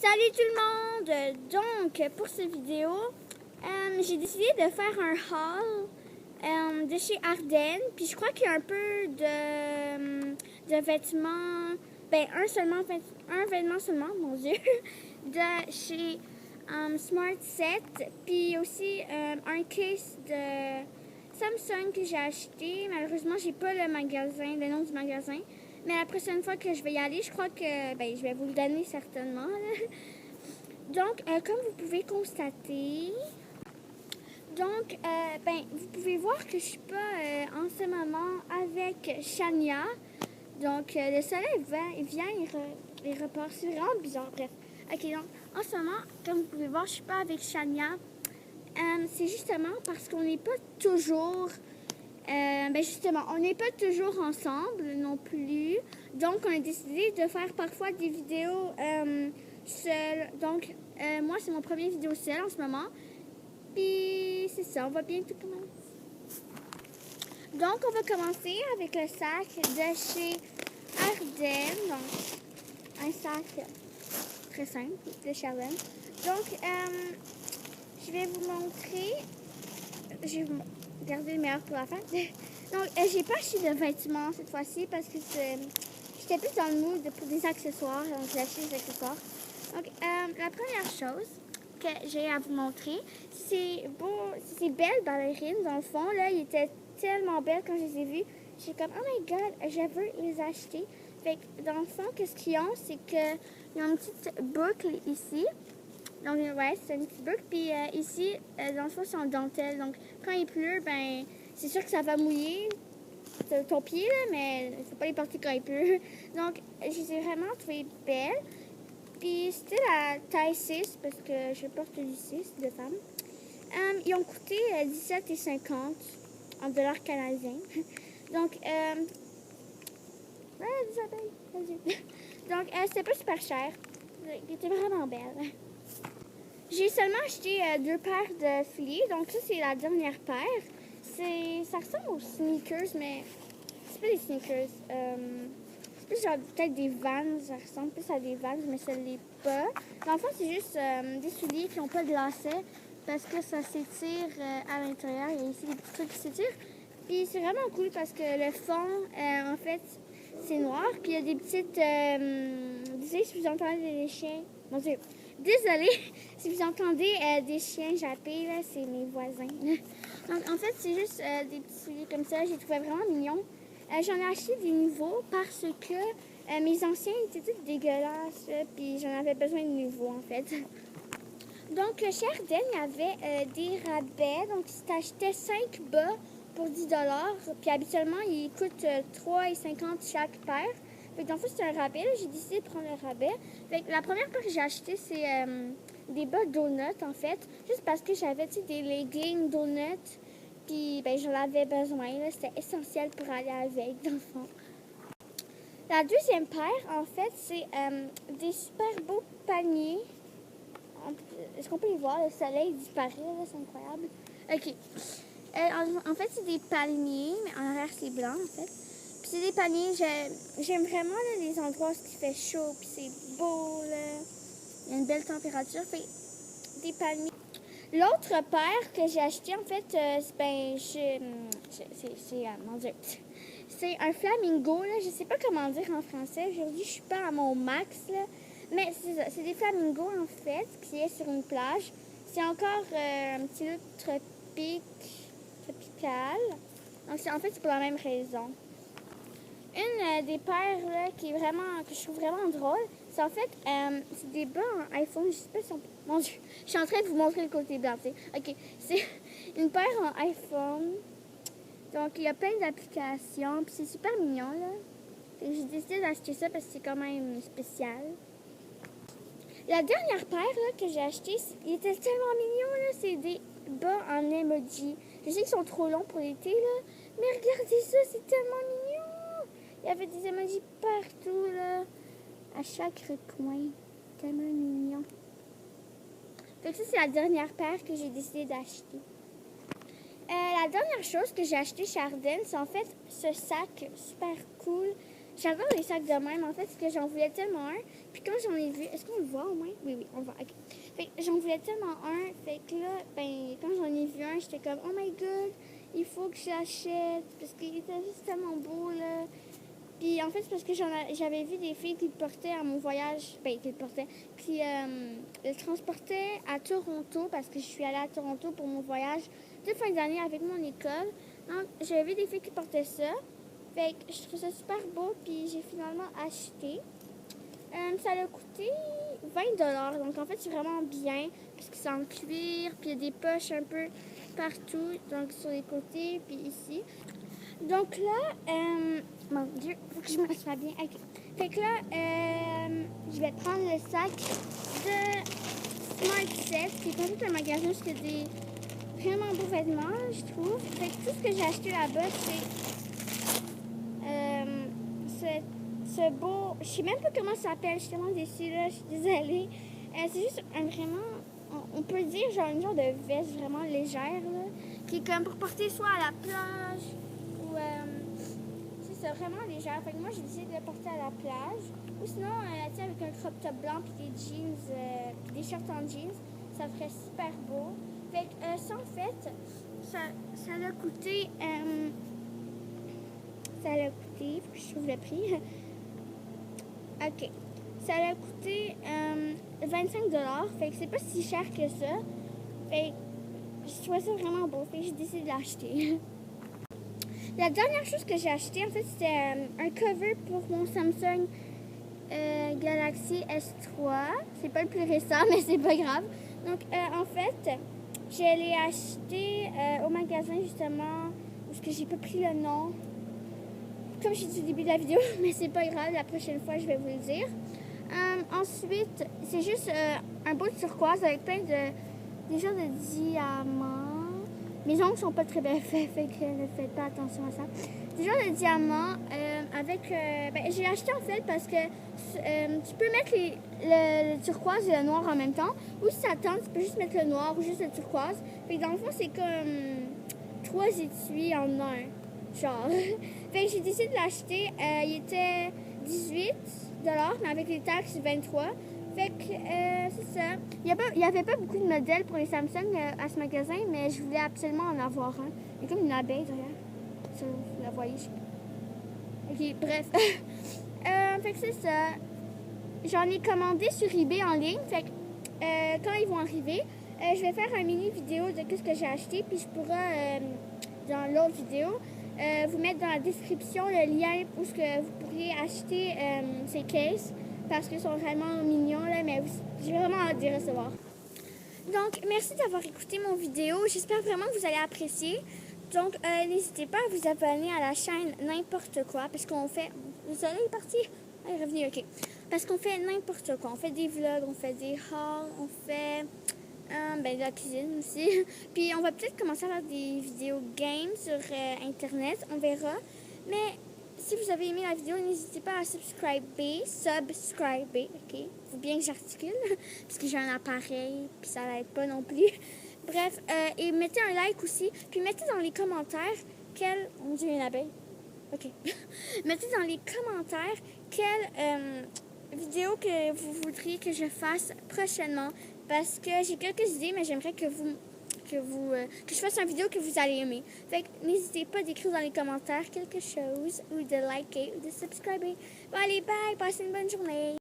Salut tout le monde! Donc, pour cette vidéo, j'ai décidé de faire un haul de chez Ardennes. Puis je crois qu'il y a un peu de vêtements, ben un vêtement seulement, mon Dieu, de chez Smart Set. Puis aussi un case de Samsung que j'ai acheté. Malheureusement, j'ai pas le nom du magasin. Mais la prochaine fois que je vais y aller, je crois que je vais vous le donner certainement. Là. Donc, comme vous pouvez constater, vous pouvez voir que je suis pas en ce moment avec Shania. Donc, le soleil vient et repart. C'est vraiment bizarre. Bref. Ok, donc, en ce moment, comme vous pouvez voir, je suis pas avec Shania. C'est justement parce qu'on n'est pas toujours... on n'est pas toujours ensemble non plus. Donc, on a décidé de faire parfois des vidéos seules. Donc, moi, c'est mon premier vidéo seule en ce moment. Puis, c'est ça, on va bientôt commencer. Donc, on va commencer avec le sac de chez Ardennes. Donc, un sac très simple de chez Ardennes. Donc, je vais vous montrer... Je vais vous garder le meilleur pour la fin. Donc, j'ai pas acheté de vêtements cette fois-ci parce que j'étais plus dans le mood pour des accessoires. Donc, j'ai acheté des accessoires. Donc, la première chose que j'ai à vous montrer, c'est ces belles ballerines. Dans le fond, là, ils étaient tellement belles quand je les ai vues. J'ai comme, oh my god, je veux les acheter. Fait que, dans le fond, qu'est-ce qu'ils ont, c'est qu'ils ont une petite boucle ici. Donc, ouais, c'est une petite boucle. Puis ici, dans le fond, c'est en dentelle. Donc, quand il pleut, c'est sûr que ça va mouiller ton pied, là, mais il ne faut pas les porter quand il pleut. Donc, je les ai vraiment trouvées belles. Puis, c'était la taille 6, parce que je porte du 6 de femme. Ils ont coûté 17,50 en dollars canadiens. Donc, ouais, Isabelle, vas-y. Donc, c'était pas super cher. Ils étaient vraiment belles. J'ai seulement acheté 2 paires de filets, donc ça c'est la dernière paire. Ça ressemble aux sneakers, mais c'est pas des sneakers. C'est plus genre peut-être des Vans, ça ressemble plus à des Vans, mais ça l'est pas. Dans le fond, c'est juste des souliers qui n'ont pas de lacets parce que ça s'étire à l'intérieur. Il y a ici des petits trucs qui s'étirent. Puis c'est vraiment cool parce que le fond, en fait, c'est noir. Puis il y a des petites... désolée si vous entendez des chiens. Mon Dieu. Désolée si vous entendez des chiens japper, là, c'est mes voisins. Donc, en fait, c'est juste des petits souliers comme ça. J'ai trouvé vraiment mignon. J'en ai acheté des nouveaux parce que mes anciens étaient tous dégueulasses. Puis j'en avais besoin de nouveaux, en fait. Donc, chez Ardennes, il y avait des rabais. Donc, si tu achetais 5 bas pour 10 $, puis habituellement, ils coûtent 3,50 chaque paire. Fait que dans le fond, c'est un rabais. J'ai décidé de prendre le rabais. Fait que la première paire que j'ai acheté, c'est des bas donuts, en fait. Juste parce que j'avais, des leggings donuts. Puis, j'en avais besoin. C'était essentiel pour aller avec, dans le fond. La deuxième paire, en fait, c'est des super beaux paniers. Est-ce qu'on peut les voir? Le soleil disparaît, là, c'est incroyable. OK. En fait, c'est des palmiers, mais en arrière, c'est blanc, en fait. Puis c'est des paniers, j'aime vraiment là, les endroits où il fait chaud, puis c'est beau, là. Il y a une belle température. Fait des palmiers. L'autre paire que j'ai acheté, en fait, mon Dieu. C'est un flamingo, là. Je sais pas comment dire en français. Aujourd'hui, je suis pas à mon max, là. Mais c'est ça. C'est des flamingos, en fait, qui est sur une plage. C'est encore un petit look tropical. Donc, en fait, c'est pour la même raison. Une des paires là, que je trouve vraiment drôle, c'est en fait, c'est des bas en iPhone. Je sais pas si on... Mon Dieu, je suis en train de vous montrer le côté blanc, tu sais. OK, c'est une paire en iPhone. Donc, il y a plein d'applications, puis c'est super mignon, là. J'ai décidé d'acheter ça parce que c'est quand même spécial. La dernière paire là, que j'ai achetée, il était tellement mignon, là. C'est des bas en emoji. Je sais qu'ils sont trop longs pour l'été, là. Mais regardez ça, c'est tellement mignon. Il y avait des emojis partout, là. À chaque recoin. Tellement mignon. Fait que ça, c'est la dernière paire que j'ai décidé d'acheter. La dernière chose que j'ai acheté chez Ardennes, c'est en fait ce sac super cool J'adore les sacs de même. En fait, c'est que j'en voulais tellement un. Puis quand j'en ai vu, est-ce qu'on le voit au moins? Oui, oui, on le voit. OK. Fait que j'en voulais tellement un. Fait que là, ben, quand j'en ai vu un, j'étais comme, oh my god, il faut que j'achète. Parce qu'il était juste tellement beau, là. Puis en fait, c'est parce que j'avais vu des filles qui le portaient à mon voyage. Ben, qui le portaient. Qui le transportaient à Toronto. Parce que je suis allée à Toronto pour mon voyage de fin d'année avec mon école. Donc, j'avais vu des filles qui portaient ça. Fait que je trouve ça super beau, puis j'ai finalement acheté. Ça a coûté 20 $. Donc, en fait, c'est vraiment bien, parce que c'est en cuir, puis il y a des poches un peu partout, donc sur les côtés, puis ici. Donc là, mon Dieu, faut que je m'assoie bien. Okay. Fait que là, je vais prendre le sac de Smart Set, qui est comme tout un magasin où il y a des vraiment beaux vêtements, je trouve. Fait que tout ce que j'ai acheté là-bas, c'est ce beau... Je sais même pas comment ça s'appelle. Je suis tellement déçue, là. Je suis désolée. C'est juste un vraiment... On peut dire genre une genre de veste vraiment légère, là. Qui est comme pour porter soit à la plage ou... c'est vraiment légère. Fait que moi, j'ai décidé de le porter à la plage. Ou sinon, tu sais, avec un crop top blanc puis des jeans, puis des shorts en jeans, ça ferait super beau. Fait que ça, en fait, ça l'a coûté... ça l'a coûté... Faut que je trouve le prix. OK. Ça l'a coûté 25 $. Fait que c'est pas si cher que ça. Fait que je trouvais ça vraiment beau. Fait que j'ai décidé de l'acheter. La dernière chose que j'ai acheté, en fait, c'était un cover pour mon Samsung Galaxy S3. C'est pas le plus récent, mais c'est pas grave. Donc, en fait, je l'ai acheté au magasin, justement, parce que j'ai pas pris le nom. Comme j'ai dit au début de la vidéo, mais c'est pas grave, la prochaine fois, je vais vous le dire. Ensuite, c'est juste un beau turquoise avec plein des genres de diamants. Mes ongles sont pas très bien faits, fait que ne faites pas attention à ça. Des genres de diamants avec... j'ai acheté en fait parce que tu peux mettre le turquoise et le noir en même temps. Ou si ça tente, tu peux juste mettre le noir ou juste le turquoise. Fait que dans le fond, c'est comme 3 étuis en un. Genre. Fait que j'ai décidé de l'acheter. Il était 18 $, mais avec les taxes, 23 $. Fait que c'est ça. Il n'y avait pas beaucoup de modèles pour les Samsung à ce magasin, mais je voulais absolument en avoir un. Il y a comme une abeille derrière. Ça, vous la voyez, je sais pas. Ok, bref. Fait que c'est ça. J'en ai commandé sur eBay en ligne. Fait que quand ils vont arriver, je vais faire une mini vidéo de ce que j'ai acheté. Puis je pourrai, dans l'autre vidéo, vous mettre dans la description le lien où ce que vous pourriez acheter ces cases. Parce qu'ils sont vraiment mignons, là, mais j'ai vraiment hâte d'y recevoir. Donc, merci d'avoir écouté mon vidéo. J'espère vraiment que vous allez apprécier. Donc, n'hésitez pas à vous abonner à la chaîne N'importe quoi, parce qu'on fait... Le soleil est parti? Ah, il est revenu, OK. Parce qu'on fait n'importe quoi. On fait des vlogs, on fait des hauls, on fait de la cuisine aussi. Puis, on va peut-être commencer à faire des vidéos games sur Internet. On verra. Mais... si vous avez aimé la vidéo, n'hésitez pas à subscriber, OK? Faut bien que j'articule, parce que j'ai un appareil, puis ça l'aide pas non plus. Bref, et mettez un like aussi, puis mettez dans les commentaires quelle... Mon Dieu, il y a une abeille. OK. Mettez dans les commentaires quelle vidéo que vous voudriez que je fasse prochainement, parce que j'ai quelques idées, mais j'aimerais que je fasse une vidéo que vous allez aimer. Fait que n'hésitez pas d'écrire dans les commentaires quelque chose, ou de liker, ou de subscriber. Bon, allez, bye, passez une bonne journée.